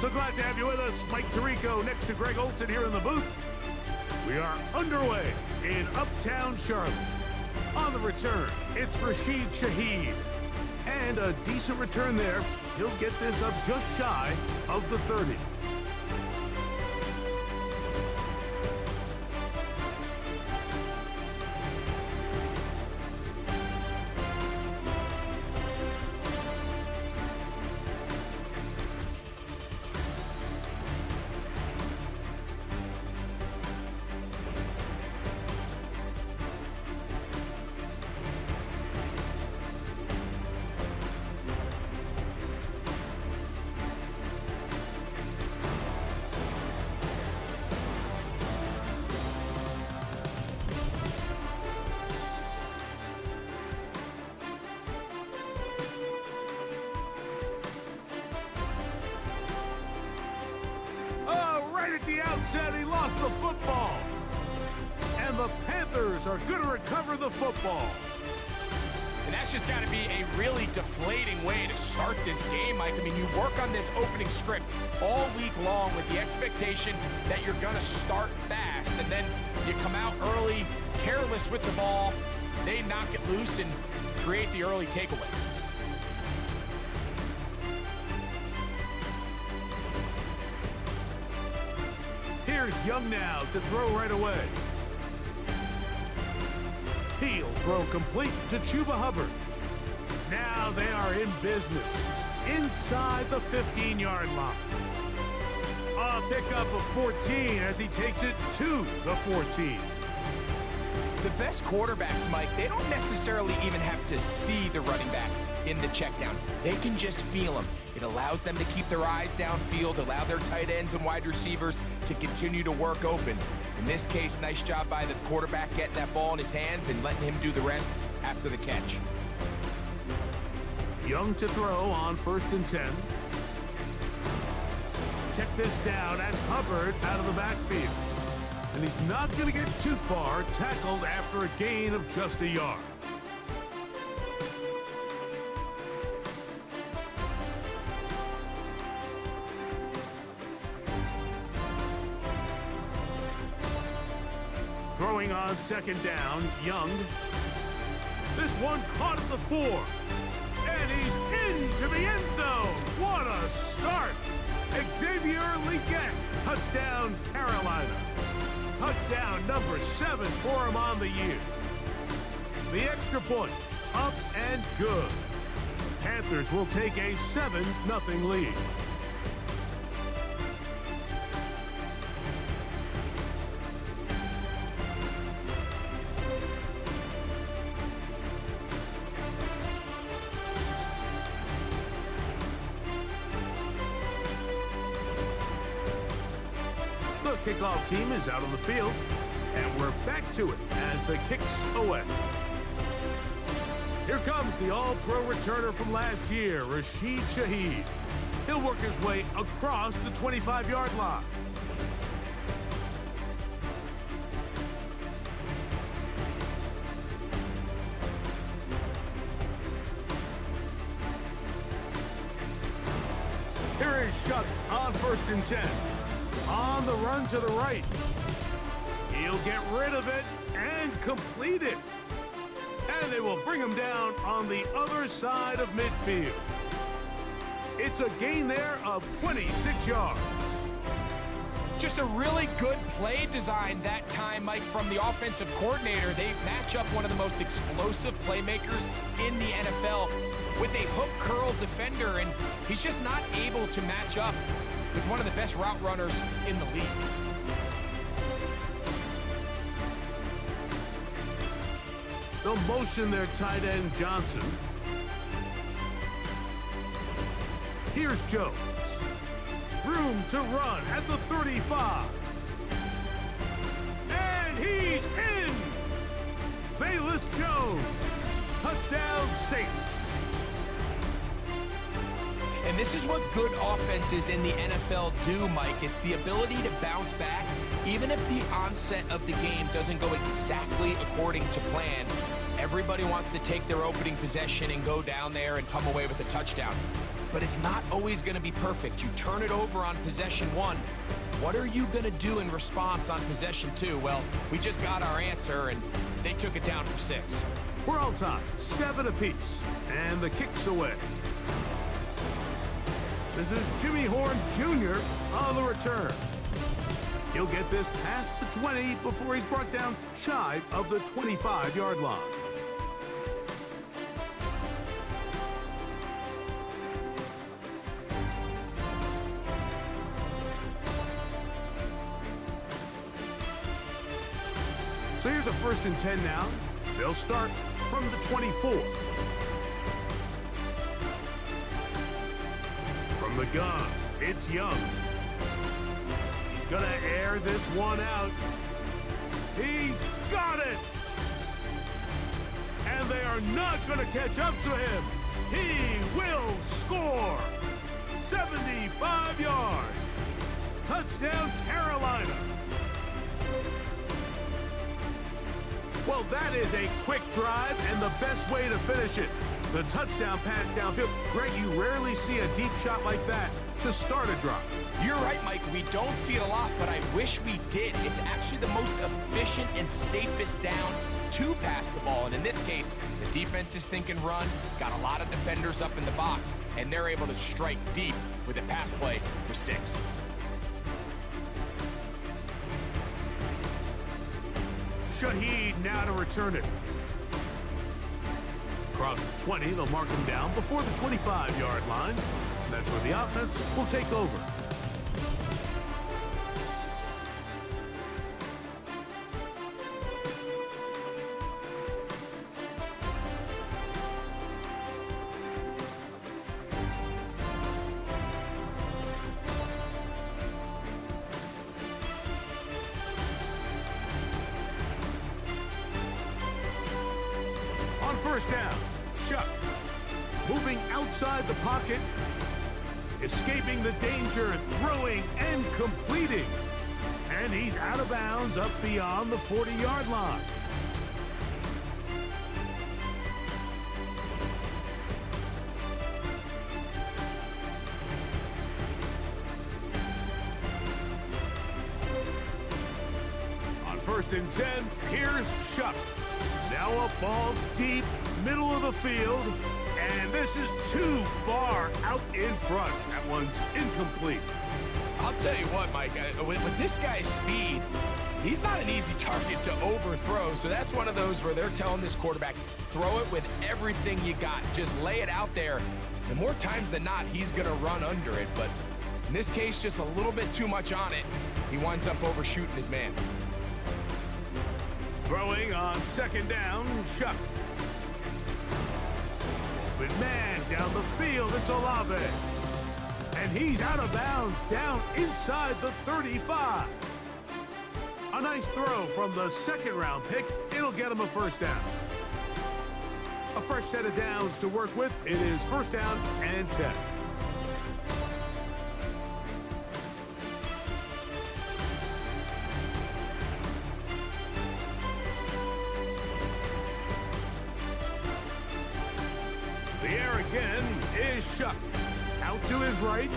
So glad to have you with us. Mike Tirico next to Greg Olson here in the booth. We are underway in Uptown Charlotte. On the return, it's Rashid Shaheed. And a decent return there. He'll get this up just shy of the 30. At the outset, he lost the football. And the Panthers are going to recover the football. And that's just got to be a really deflating way to start this game, Mike. I mean, you work on this opening script all week long with the expectation that you're going to start fast, and then you come out early, careless with the ball. They knock it loose and create the early takeaway. Here's Young now to throw right away. He'll throw complete to Chuba Hubbard. Now they are in business inside the 15-yard line. A pickup of 14 as he takes it to the 14. The best quarterbacks, Mike, they don't necessarily even have to see the running back in the check down. They can just feel him. It allows them to keep their eyes downfield, allow their tight ends and wide receivers to continue to work open. In this case, nice job by the quarterback getting that ball in his hands and letting him do the rest after the catch. Young to throw on 1st and 10. Check this down. That's Hubbard out of the backfield. And he's not going to get too far, tackled after a gain of just a yard. Throwing on 2nd down, Young. This one caught at the 4. And he's into the end zone. What a start. Xavier Legette, touchdown Carolina. Touchdown number 7 for him on the year. The extra point, up and good. Panthers will take a 7-0 lead. The kickoff team is out on the field, and we're back to it as the kick's away. Here comes the all-pro returner from last year, Rashid Shaheed. He'll work his way across the 25-yard line. Here is Shuck on 1st and 10. On the run to the right. He'll get rid of it and complete it. And they will bring him down on the other side of midfield. It's a gain there of 26 yards. Just a really good play design that time, Mike, from the offensive coordinator. They match up one of the most explosive playmakers in the NFL with a hook curl defender, and he's just not able to match up with one of the best route runners in the league. They'll motion their tight end Johnson. Here's Jones. Room to run at the 35. And he's in! Velus Jones. Touchdown Saints. And this is what good offenses in the NFL do, Mike. It's the ability to bounce back, even if the onset of the game doesn't go exactly according to plan. Everybody wants to take their opening possession and go down there and come away with a touchdown. but it's not always going to be perfect. You turn it over on possession 1. What are you going to do in response on possession 2? Well, we just got our answer, and they took it down for 6. We're all tied, 7 apiece, and the kick's away. This is Jimmy Horn Jr. on the return. He'll get this past the 20 before he's brought down shy of the 25-yard line. So here's a 1st and 10 now. They'll start from the 24. From the gun, it's Young. He's gonna air this one out. He's got it! And they are not gonna catch up to him. He will score! 75 yards. Touchdown, Carolina. Well, that is a quick drive and the best way to finish it. The touchdown pass downfield. Greg, you rarely see a deep shot like that to start a drive. You're right, Mike. We don't see it a lot, but I wish we did. It's actually the most efficient and safest down to pass the ball. And in this case, the defense is thinking run, got a lot of defenders up in the box, and they're able to strike deep with a pass play for 6. Shaheed now to return it. Across the 20, they'll mark him down before the 25-yard line. That's where the offense will take over. On 1st down, Shuck moving outside the pocket, escaping the danger, throwing and completing. And he's out of bounds up beyond the 40-yard line. On 1st and 10, here's Shuck. Now a ball deep, middle of the field, and this is too far out in front. That one's incomplete. I'll tell you what, Mike, with this guy's speed, he's not an easy target to overthrow, so that's one of those where they're telling this quarterback, throw it with everything you got. Just lay it out there, and more times than not, he's going to run under it, but in this case, just a little bit too much on it. He winds up overshooting his man. Throwing on 2nd down, Shuck. But man, down the field, it's Olave. And he's out of bounds, down inside the 35. A nice throw from the 2nd-round pick. It'll get him a 1st down. A fresh set of downs to work with. It is 1st down and 10. The air again is Shuck. Out to his right.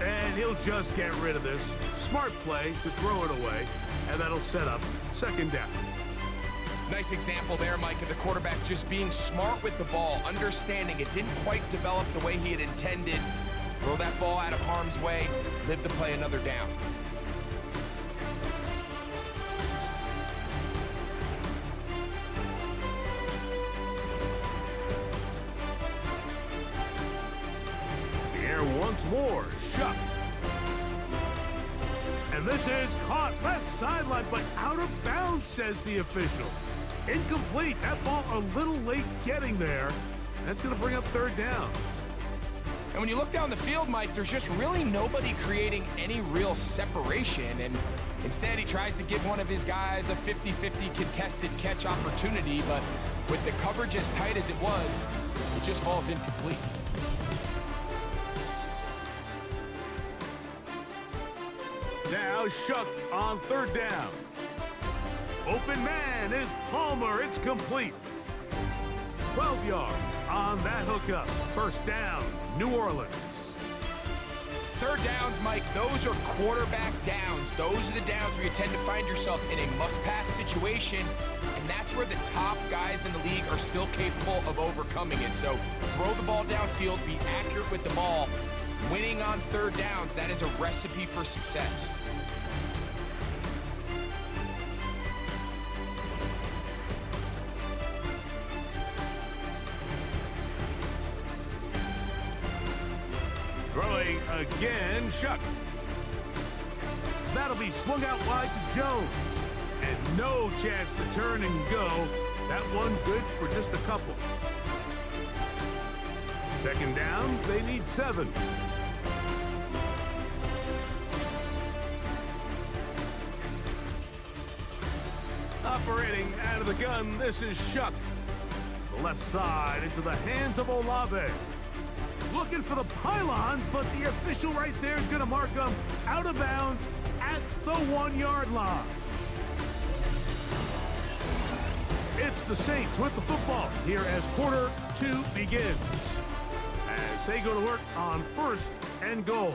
And he'll just get rid of this. Smart play to throw it away. And that'll set up 2nd down. Nice example there, Mike, of the quarterback just being smart with the ball, understanding it didn't quite develop the way he had intended. Throw that ball out of harm's way, live to play another down. Once more, Shuck. And this is caught left sideline, but out of bounds, says the official. Incomplete. That ball a little late getting there. That's going to bring up 3rd down. And when you look down the field, Mike, there's just really nobody creating any real separation. And instead, he tries to give one of his guys a 50-50 contested catch opportunity. But with the coverage as tight as it was, it just falls incomplete. Now Shuck on 3rd down. Open man is Palmer. It's complete. 12 yards on that hookup. First down, New Orleans. Third downs, Mike, those are quarterback downs. Those are the downs where you tend to find yourself in a must-pass situation, and that's where the top guys in the league are still capable of overcoming it. So throw the ball downfield, be accurate with the ball. Winning on third downs, that is a recipe for success. Throwing again, Shuck. That'll be swung out wide to Jones. And no chance to turn and go. That one good for just a couple. Second down, they need 7. Operating out of the gun, this is Shuck. The left side into the hands of Olave. Looking for the pylon, but the official right there is going to mark him out of bounds at the 1-yard line. It's the Saints with the football here as quarter 2 begins. As they go to work on first and goal.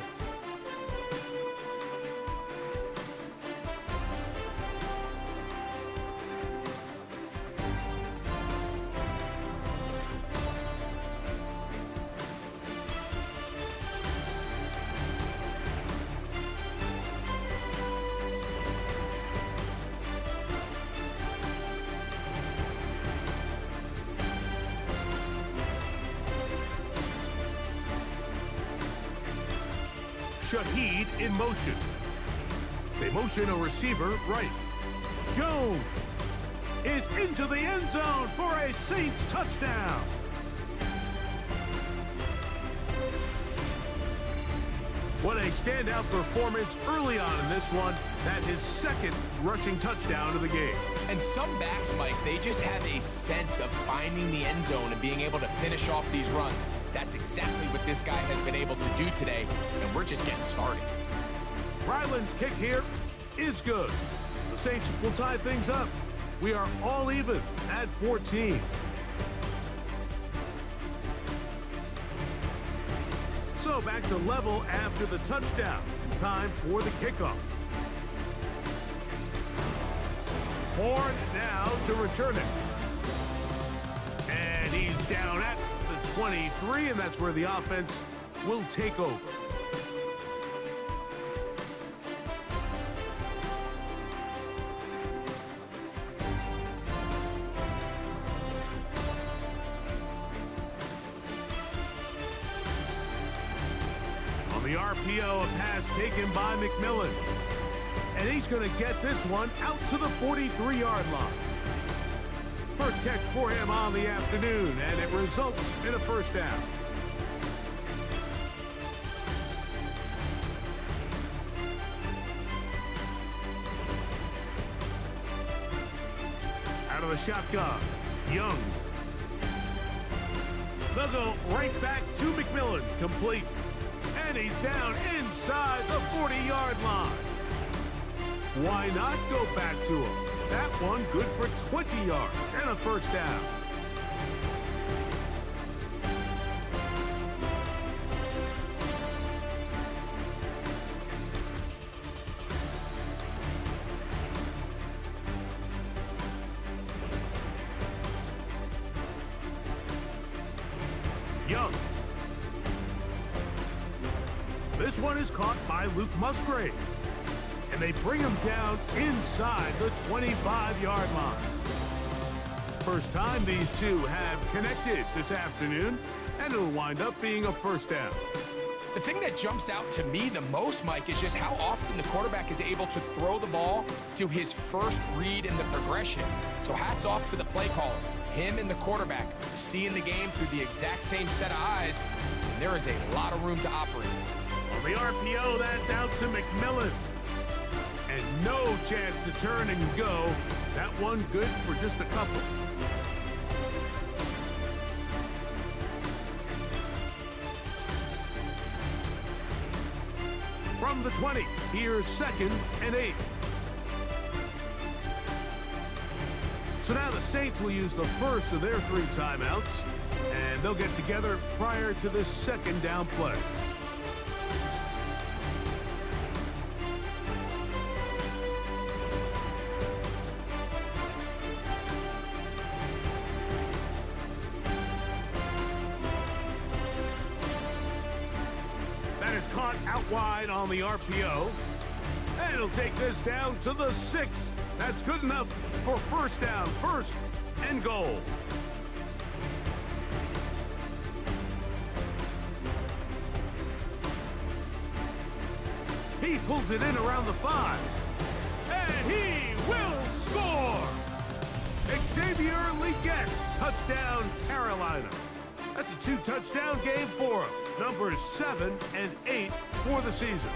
Shaheed in motion. They motion a receiver right. Jones is into the end zone for a Saints touchdown. What a standout performance early on in this one. That his second rushing touchdown of the game. And some backs, Mike, they just have a sense of finding the end zone and being able to finish off these runs. That's exactly what this guy has been able to do today, and we're just getting started. Ryland's kick here is good. The Saints will tie things up. We are all even at 14. So back to level after the touchdown. Time for the kickoff. Horn now to return it. And he's down at the 23, and that's where the offense will take over. On the RPO, a pass taken by McMillan. And he's going to get this one out to the 43-yard line. First catch for him on the afternoon, and it results in a first down. Out of the shotgun, Young. They'll go right back to McMillan, complete. And he's down inside the 40-yard line. Why not go back to him? That one good for 20 yards and a first down. Young. This one is caught by Luke Musgrave. And they bring him down inside the 25-yard line. First time these two have connected this afternoon, and it'll wind up being a first down. The thing that jumps out to me the most, Mike, is just how often the quarterback is able to throw the ball to his first read in the progression. So hats off to the play caller. Him and the quarterback seeing the game through the exact same set of eyes, and there is a lot of room to operate. On the RPO, that's out to McMillan. And no chance to turn and go. That one good for just a couple. From the 20, here's 2nd and 8. So now the Saints will use the first of their 3 timeouts, and they'll get together prior to this second down play. That is caught out wide on the RPO, and it'll take this down to the 6. That's good enough for first down, first and goal. He pulls it in around the 5, and he will score! Xavier Legette, touchdown Carolina. That's a 2-touchdown game for him. Numbers 7 and 8 for the season.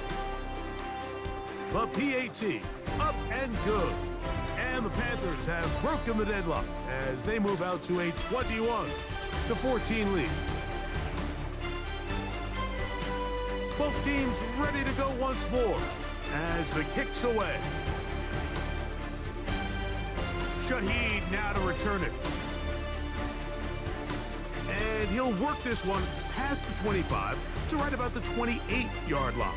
The PAT, up and good. And the Panthers have broken the deadlock as they move out to a 21-14 lead. Both teams ready to go once more as the kick's away. Shaheed now to return it. And he'll work this one past the 25 to right about the 28-yard line.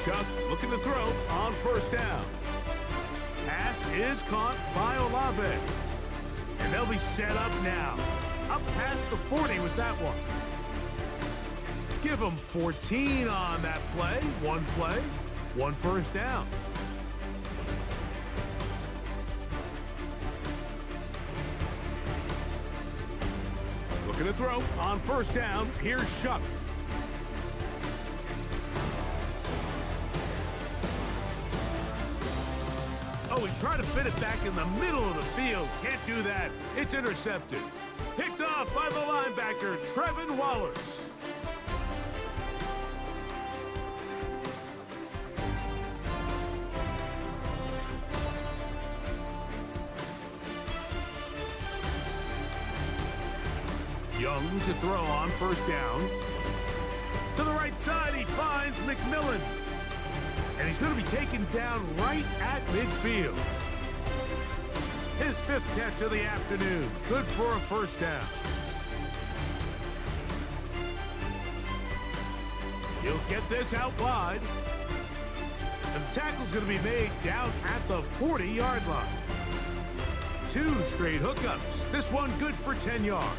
Chuck looking to throw on first down. Pass is caught by Olave. And they'll be set up now. Up past the 40 with that one. Give them 14 on that play. One first down. Looking to throw on first down. Here's Shuck. Oh, he tried to fit it back in the middle of the field. Can't do that. It's intercepted. Picked off by the linebacker, Trevin Wallace. Young to throw on first down. To the right side, he finds McMillan. And he's going to be taken down right at midfield. His 5th catch of the afternoon. Good for a first down. He'll get this out wide. And the tackle's going to be made down at the 40-yard line. 2 straight hookups. This one good for 10 yards.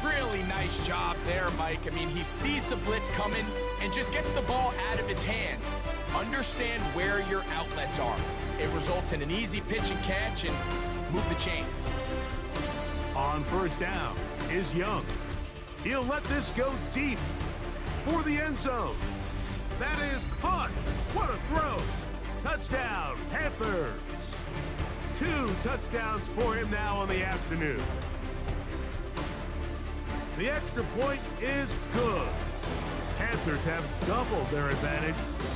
Really nice job there, Mike. I mean, he sees the blitz coming and just gets the ball out of his hands. Understand where your outlets are. It results in an easy pitch and catch and move the chains. On first down is Young. He'll let this go deep for the end zone. That is caught. What a throw. Touchdown, Panthers. 2 touchdowns for him now on the afternoon. The extra point is good. Panthers have doubled their advantage.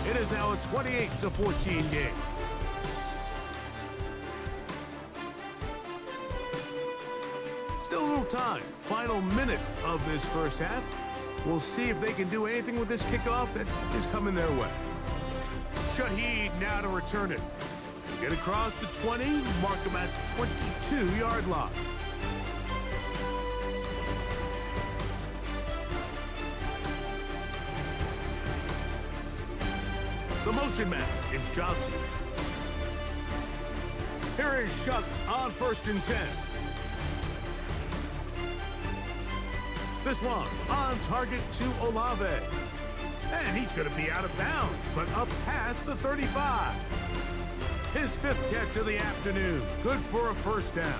It is now a 28-14 game. Still a little time. Final minute of this first half. We'll see if they can do anything with this kickoff that is coming their way. Shaheed now to return it. Get across the 20, mark him at the 22-yard line. The motion man is Johnson. Here is Shuck on 1st and 10. This one on target to Olave. And he's going to be out of bounds, but up past the 35. His 5th catch of the afternoon. Good for a first down.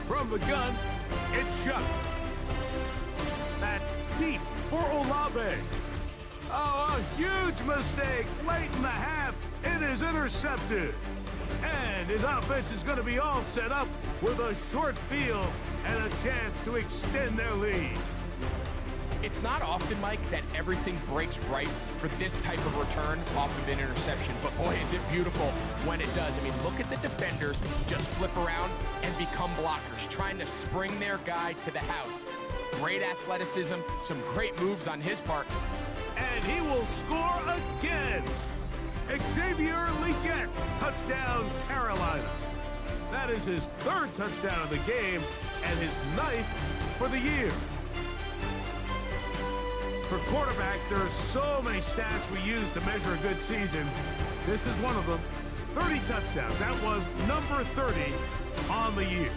From the gun, it's Shuck. That deep for Olave. Oh, a huge mistake late in the half. It is intercepted. And his offense is going to be all set up with a short field and a chance to extend their lead. It's not often, Mike, that everything breaks right for this type of return off of an interception, but boy, is it beautiful when it does. I mean, look at the defenders just flip around and become blockers, trying to spring their guy to the house. Great athleticism, some great moves on his part. And he will score again. Xavier Legette, touchdown Carolina. That is his third touchdown of the game and his 9th for the year. For quarterbacks, there are so many stats we use to measure a good season. This is one of them. 30 touchdowns. That was number 30 on the year.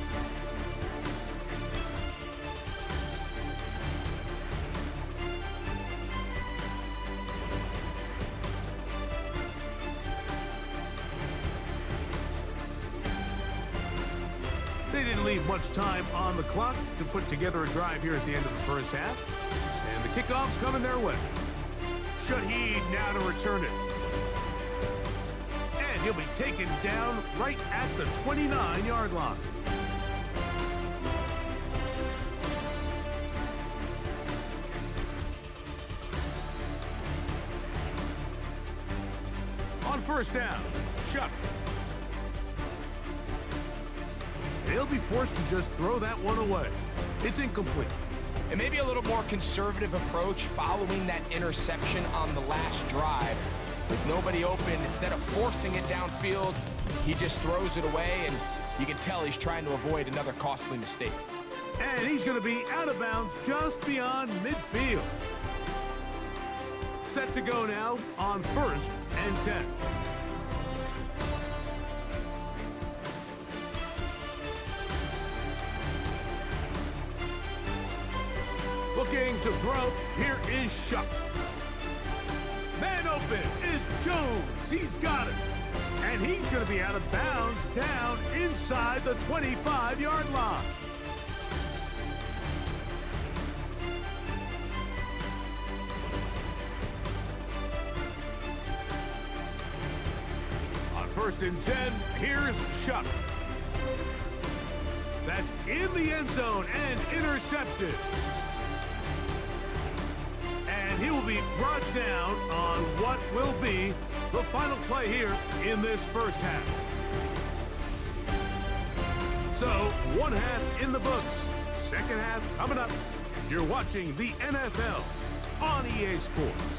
They didn't leave much time on the clock to put together a drive here at the end of the first half. And the kickoff's coming their way. Shaheed now to return it. And he'll be taken down right at the 29-yard line. On first down, Shuck. They'll be forced to just throw that one away. It's incomplete. And maybe a little more conservative approach following that interception on the last drive. With nobody open, instead of forcing it downfield, he just throws it away, and you can tell he's trying to avoid another costly mistake. And he's going to be out of bounds just beyond midfield. Set to go now on 1st and 10. Looking to throw, here is Shuck. Man open is Jones. He's got it. And he's going to be out of bounds down inside the 25-yard line. On 1st and 10, here's Shuck. That's in the end zone and intercepted. He will be brought down on what will be the final play here in this first half. So, one half in the books. Second half coming up. You're watching the NFL on EA Sports.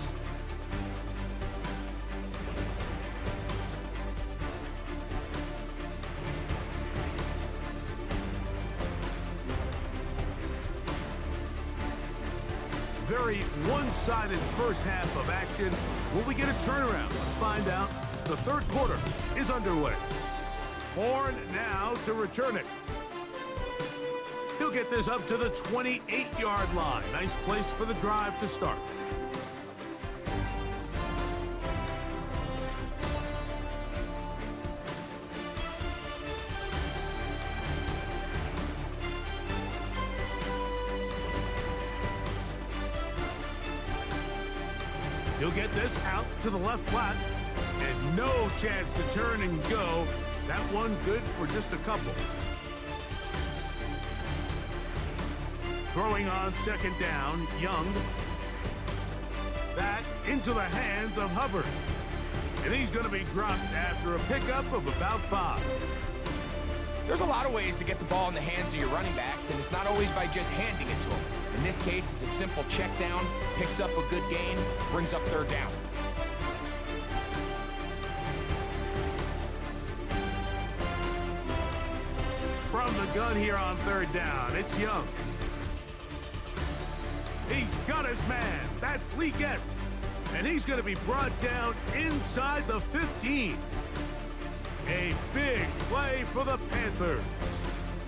Very one-sided first half of action. Will we get a turnaround? Let's find out. The third quarter is underway. Horn now to return it. He'll get this up to the 28-yard line. Nice place for the drive to start. He'll get this out to the left flat, and no chance to turn and go. That one good for just a couple. Throwing on 2nd down, Young. That into the hands of Hubbard. And he's going to be dropped after a pickup of about 5. There's a lot of ways to get the ball in the hands of your running backs, and it's not always by just handing it to them. In this case, it's a simple check down, picks up a good gain, brings up 3rd down. From the gun here on 3rd down, it's Young. He's got his man. That's Legette. And he's going to be brought down inside the 15. A big play for the Panthers.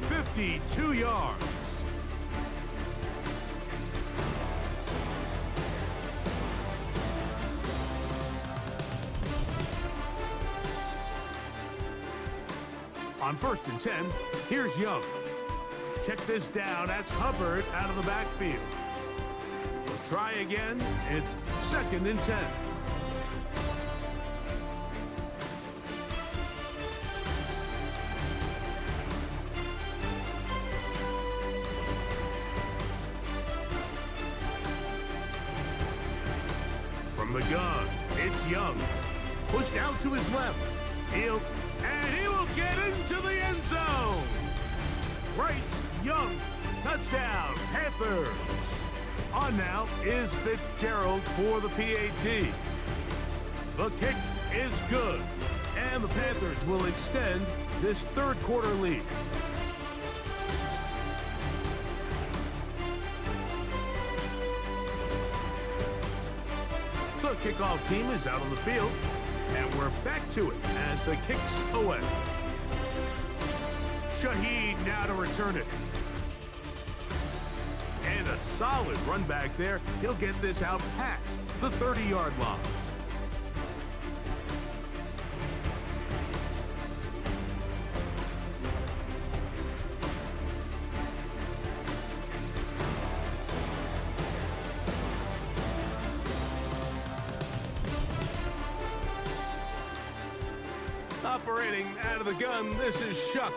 52 yards. On 1st and 10, here's Young. Check this down. That's Hubbard out of the backfield. We'll try again. It's 2nd and 10. the gun, it's Young. Pushed out to his left. He will get into the end zone. Bryce Young, touchdown, Panthers. On now is Fitzgerald for the PAT. The kick is good, and the Panthers will extend this third quarter lead. The kickoff team is out on the field, and we're back to it as the kick's away. Shaheed now to return it. And a solid run back there. He'll get this out past the 30-yard line. Operating out of the gun, this is Shuck.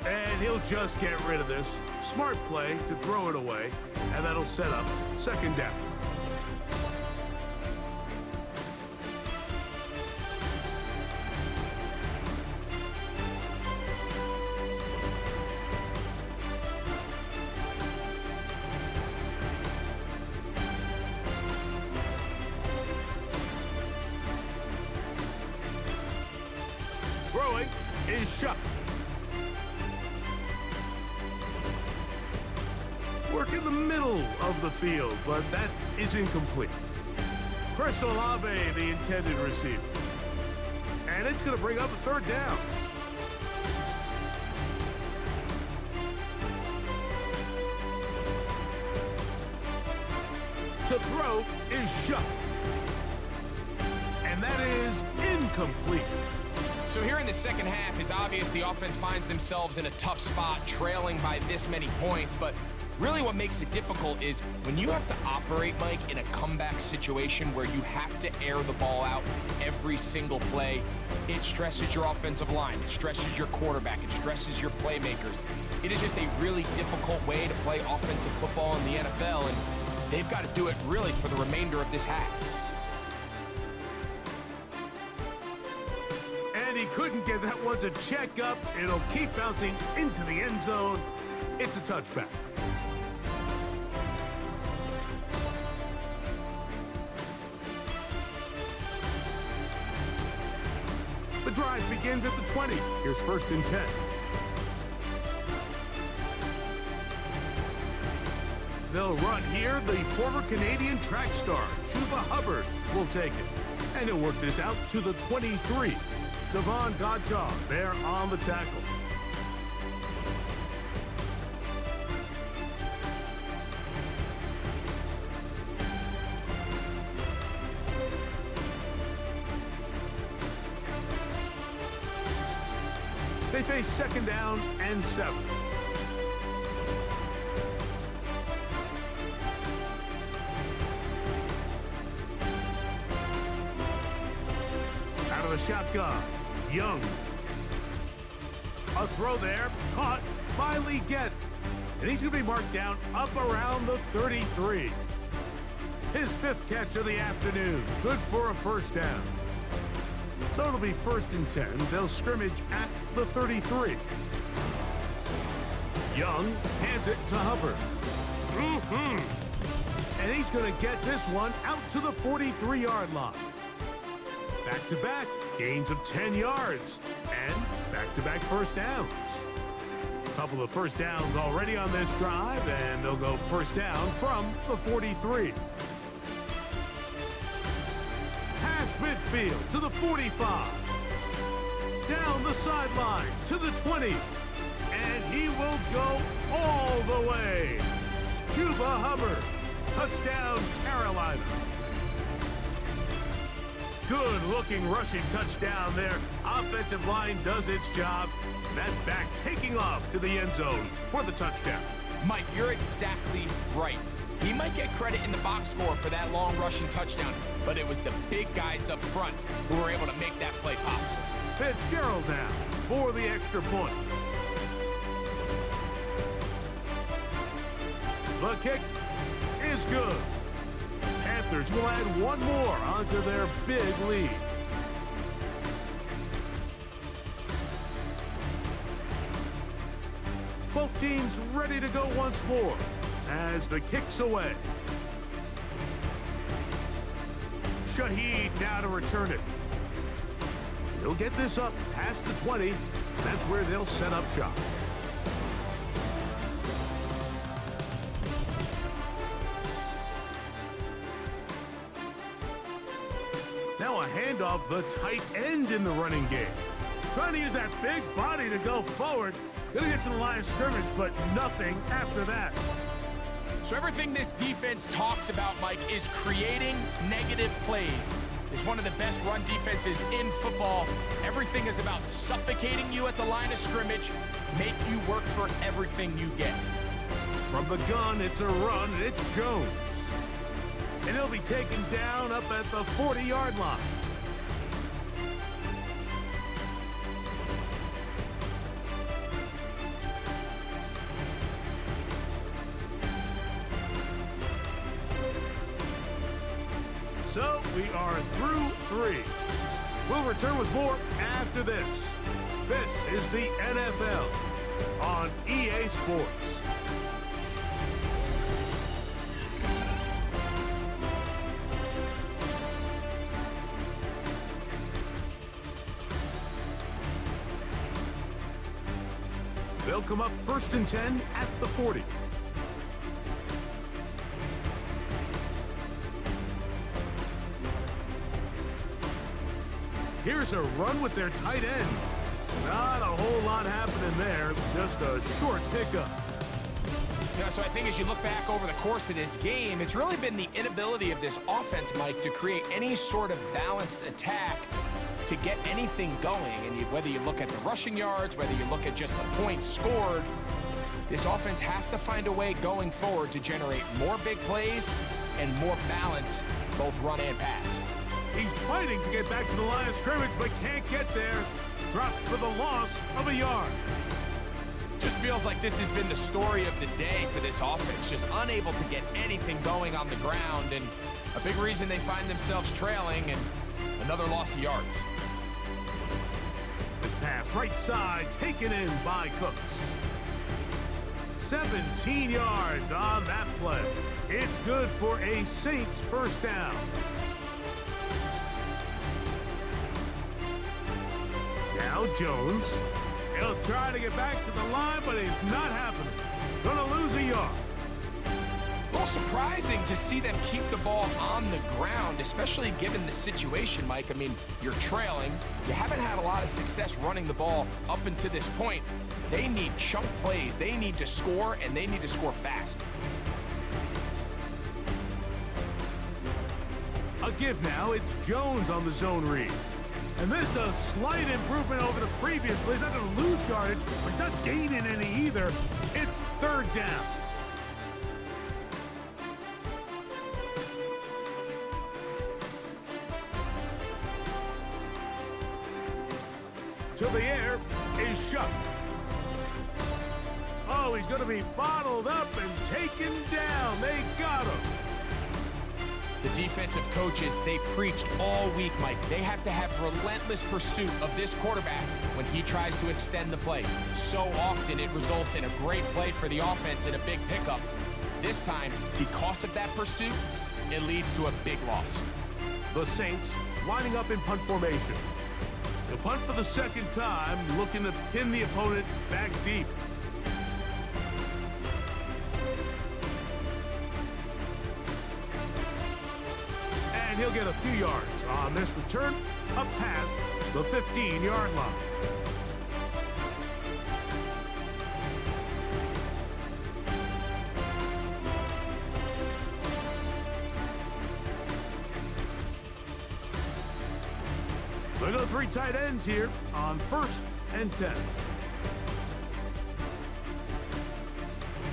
And he'll just get rid of this. Smart play to throw it away, and that'll set up second down. Throwing is Shuck. Work in the middle of the field, but that is incomplete. Chris Olave, the intended receiver. And it's going to bring up a third down. To throw is Shuck. And that is incomplete. So here in the second half, it's obvious the offense finds themselves in a tough spot, trailing by this many points, but really what makes it difficult is when you have to operate, Mike, in a comeback situation where you have to air the ball out every single play, it stresses your offensive line, it stresses your quarterback, it stresses your playmakers. It is just a really difficult way to play offensive football in the NFL, and they've got to do it really for the remainder of this half. And he couldn't get that one to check up. It'll keep bouncing into the end zone. It's a touchback. The drive begins at the 20. Here's 1st and 10. They'll run here. The former Canadian track star, Chuba Hubbard, will take it. And he'll work this out to the 23. Devon Godjaw there on the tackle. They face second down and 7. Out of the shotgun, Young. A throw there, caught by Leggett. And he's going to be marked down up around the 33. His 5th catch of the afternoon. Good for a first down. So it'll be 1st and 10. They'll scrimmage at the 33. Young hands it to Hubbard. And he's going to get this one out to the 43-yard line. Back-to-back gains of 10 yards. And back-to-back first downs. A couple of first downs already on this drive, and they'll go first down from the 43. Past midfield to the 45. Down the sideline to the 20. And he will go all the way. Chuba Hubbard. Touchdown, Carolina. Good-looking rushing touchdown there. Offensive line does its job. That back taking off to the end zone for the touchdown. Mike, you're exactly right. He might get credit in the box score for that long rushing touchdown, but it was the big guys up front who were able to make that play possible. Fitzgerald now for the extra point. The kick is good. Panthers will add one more onto their big lead. Both teams ready to go once more as the kick's away. Shaheed now to return it. He'll get this up past the 20. That's where they'll set up shop. Now a handoff, the tight end in the running game. Trying to use that big body to go forward. Gonna get to the line of scrimmage, but nothing after that. So everything this defense talks about, Mike, is creating negative plays. It's one of the best run defenses in football. Everything is about suffocating you at the line of scrimmage, make you work for everything you get. From the gun, it's a run, and it's Jones. And he'll be taken down up at the 40-yard line. So we are through 3. We'll return with more after this. This is the NFL on EA Sports. They'll come up 1st and 10 at the 40. Here's a run with their tight end. Not a whole lot happening there, just a short pickup. Yeah, so I think as you look back over the course of this game, it's really been the inability of this offense, Mike, to create any sort of balanced attack to get anything going. And whether you look at the rushing yards, whether you look at just the points scored, this offense has to find a way going forward to generate more big plays and more balance, both run and pass. He's fighting to get back to the line of scrimmage, but can't get there. Dropped for the loss of a yard. Just feels like this has been the story of the day for this offense. Just unable to get anything going on the ground, and a big reason they find themselves trailing, and another loss of yards. This pass right side taken in by Cooks. 17 yards on that play. It's good for a Saints first down. Now Jones. He'll try to get back to the line, but it's not happening. Gonna lose a yard. A little surprising to see them keep the ball on the ground, especially given the situation, Mike. I mean, you're trailing. You haven't had a lot of success running the ball up until this point. They need chunk plays. They need to score, and they need to score fast. A give now. It's Jones on the zone read. And this is a slight improvement over the previous play. He's not going to lose yardage, but he's not gaining any either. It's 3rd down. To the air is Shuck. Oh, he's going to be bottled up and taken down. They got him. The defensive coaches, they preached all week, Mike. They have to have relentless pursuit of this quarterback when he tries to extend the play. So often it results in a great play for the offense and a big pickup. This time, because of that pursuit, it leads to a big loss. The Saints lining up in punt formation. The punt for the 2nd time, looking to pin the opponent back deep. And he'll get a few yards on this return up past the 15-yard line. They go 3 tight ends here on 1st and 10.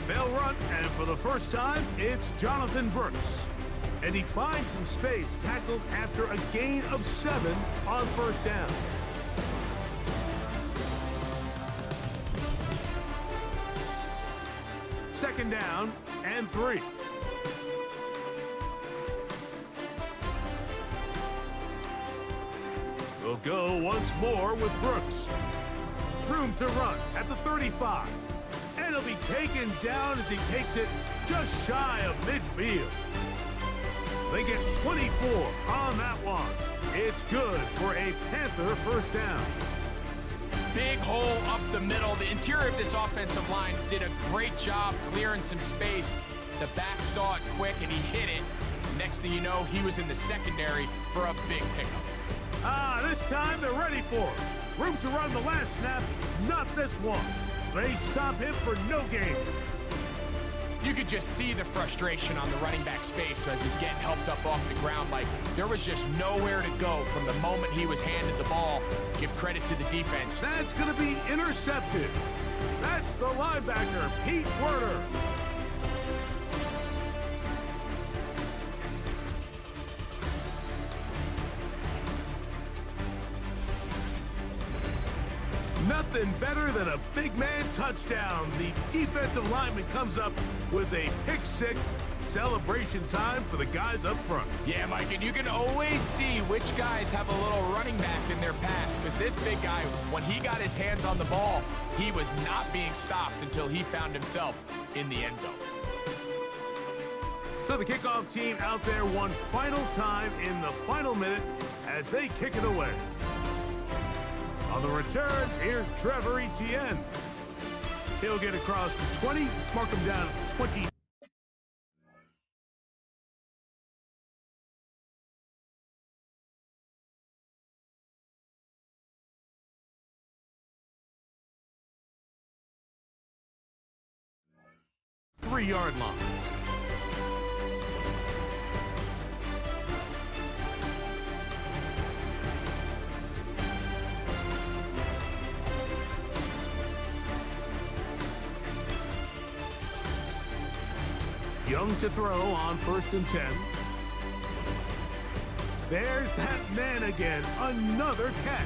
They'll run, and for the first time, it's Jonathan Brooks. And he finds some space, tackled after a gain of 7 on 1st down. Second down and 3. go once more with Brooks. Room to run at the 35. And he'll be taken down as he takes it just shy of midfield. They get 24 on that one. It's good for a Panther first down. Big hole up the middle. The interior of this offensive line did a great job clearing some space. The back saw it quick and he hit it. Next thing you know, he was in the secondary for a big pickup. This time they're ready for it. Room to run the last snap, not this one. They stop him for no gain. You could just see the frustration on the running back's face as he's getting helped up off the ground. Like, there was just nowhere to go from the moment he was handed the ball. Give credit to the defense. That's going to be intercepted. That's the linebacker, Pete Werner. Nothing better than a big man touchdown. The defensive lineman comes up with a pick six. Celebration time for the guys up front. Yeah, Mike, and you can always see which guys have a little running back in their pass, because this big guy, when he got his hands on the ball, he was not being stopped until he found himself in the end zone. So the kickoff team out there one final time in the final minute as they kick it away. On the return, here's Trevor Etienne. He'll get across to 20, mark him down at 20. Three-yard line. Young to throw on 1st and 10. There's that man again, another catch.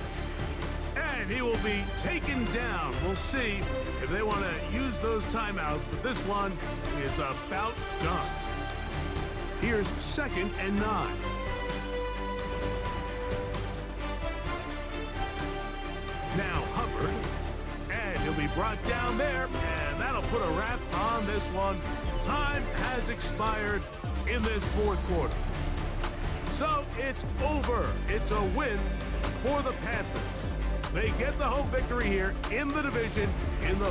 And he will be taken down. We'll see if they want to use those timeouts, but this one is about done. Here's 2nd and 9. Now Hubbard, and he'll be brought down there, and that'll put a wrap on this one. Time has expired in this 4th quarter. So it's over. It's a win for the Panthers. They get the home victory here in the division in the